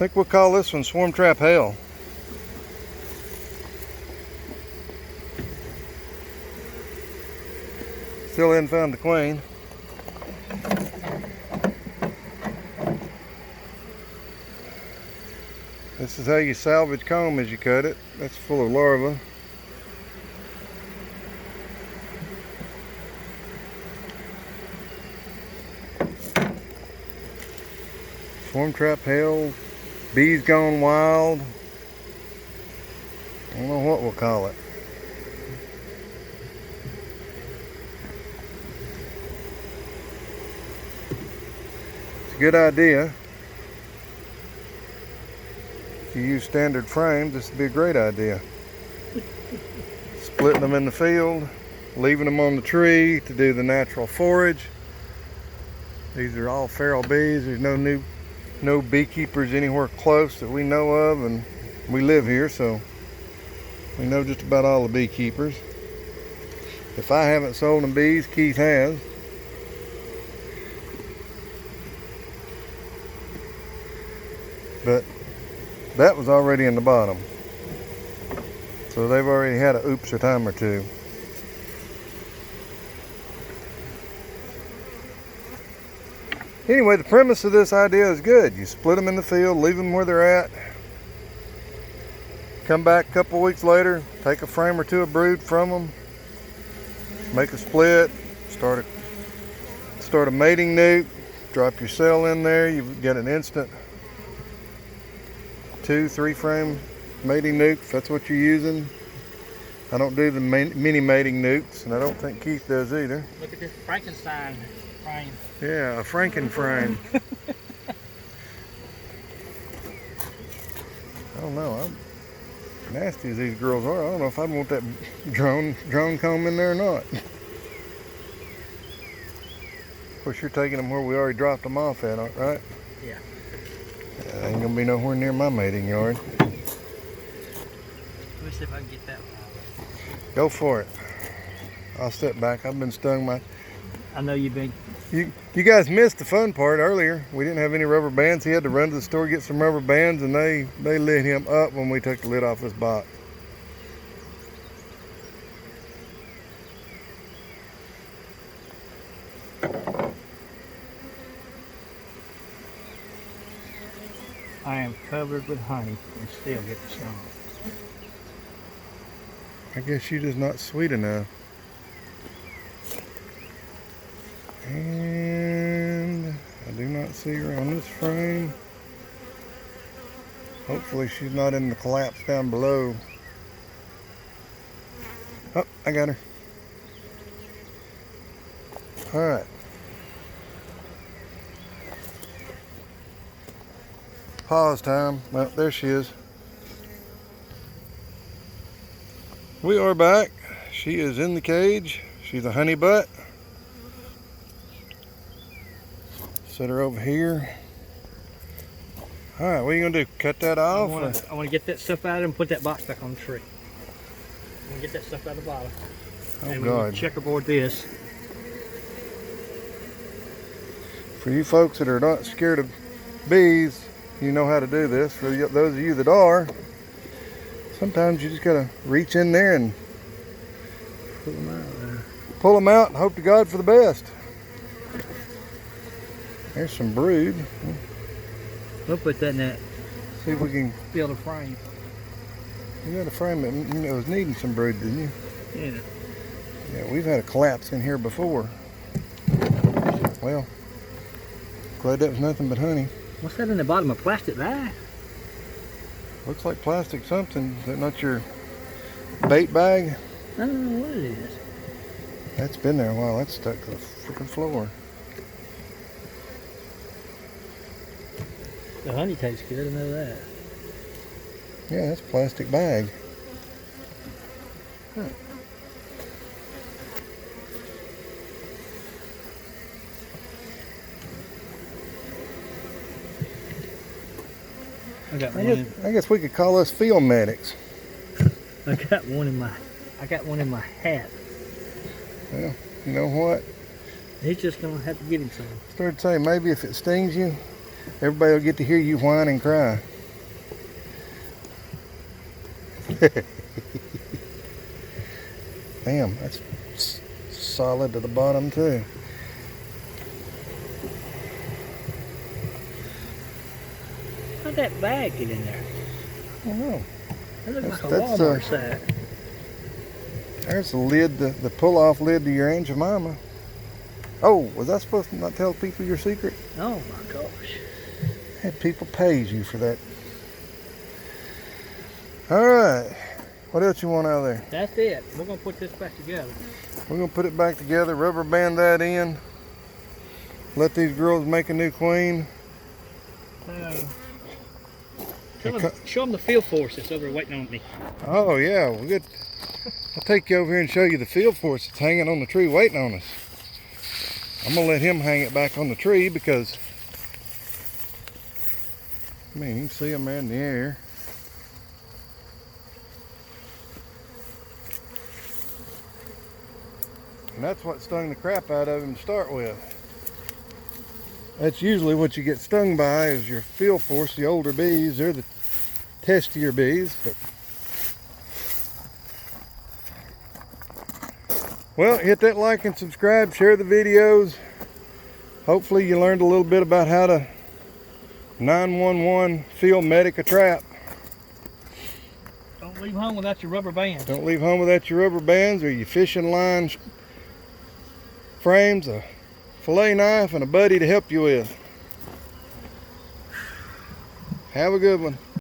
think we'll call this one Swarm Trap Hell. Still hadn't found the queen. This is how you salvage comb as you cut it. That's full of larvae. Swarm Trap Hell, bees gone wild. I don't know what we'll call it. It's a good idea. If you use standard frames, this would be a great idea. Splitting them in the field, leaving them on the tree to do the natural forage. These are all feral bees. There's no beekeepers anywhere close that we know of, and we live here, so we know just about all the beekeepers. If I haven't sold them bees, Keith has. But that was already in the bottom, so they've already had a oops a time or two. Anyway, the premise of this idea is good. You split them in the field, leave them where they're at, come back a couple weeks later, take a frame or two of brood from them, make a split, start a mating nuke, drop your cell in there, you get an instant 2-3 frame mating nuke if that's what you're using. I don't do the mini mating nukes, and I don't think Keith does either. Look at this Frankenstein frame. Yeah, a Franken frame. I don't know. I'm nasty as these girls are. I don't know if I'd want that drone comb in there or not. Of course, you're taking them where we already dropped them off at, right? Yeah. Ain't gonna be nowhere near my mating yard. Let me see if I can get that one. Go for it. I'll step back. I've been stung. I know you've been. You guys missed the fun part earlier. We didn't have any rubber bands. He had to run to the store get some rubber bands, and they lit him up when we took the lid off his box. I am covered with honey and still get the stung. I guess she just not sweet enough. And I do not see her on this frame. Hopefully she's not in the collapse down below. Oh, I got her. All right. Pause time. Well, there she is. We are back. She is in the cage. She's a honey butt. Set her over here. All right, what are you gonna do? Cut that off? I want to get that stuff out and put that box back on the tree. I want to get that stuff out of the bottom. Oh, and God. we checkerboard this. For you folks that are not scared of bees, you know how to do this. For those of you that are, sometimes you just gotta reach in there and Pull them out there. pull them out and hope to God for the best. There's some brood. We'll put that in that See if we can. build a frame. You had a frame that was needing some brood, didn't you? Yeah. Yeah, we've had a collapse in here before. Well, glad that was nothing but honey. What's that in the bottom of plastic bag? Looks like plastic something. Is that not your bait bag? I don't know what it is. That's been there a while. That's stuck to the freaking floor. The honey tastes good, I know that. Yeah, that's a plastic bag. Huh. I guess we could call us field medics. I got one in my hat. Well, you know what? He's just gonna have to get him some. Started saying maybe if it stings you, everybody will get to hear you whine and cry. Damn, that's solid to the bottom too. How'd that bag get in there? I don't know. That looks like a That's, Walmart sack. There's the lid, the pull-off lid to your Aunt Jemima. Oh, was I supposed to not tell people your secret? Oh my gosh. Had people pays you for that. All right. What else you want out of there? That's it. We're gonna put this back together. We're gonna put it back together, rubber band that in. Let these girls make a new queen. Show them the field force that's over waiting on me. Oh yeah, we'll get. I'll take you over here and show you the field force that's hanging on the tree waiting on us. I'm gonna let him hang it back on the tree because, I mean, you can see him in the air. And that's what stung the crap out of him to start with. That's usually what you get stung by is your field force, the older bees. They're the testier bees, but well, hit that like and subscribe, share the videos. Hopefully you learned a little bit about how to 911 field medic a trap. Don't leave home without your rubber bands. Don't leave home without your rubber bands or your fishing line frames, a fillet knife, and a buddy to help you with. Have a good one.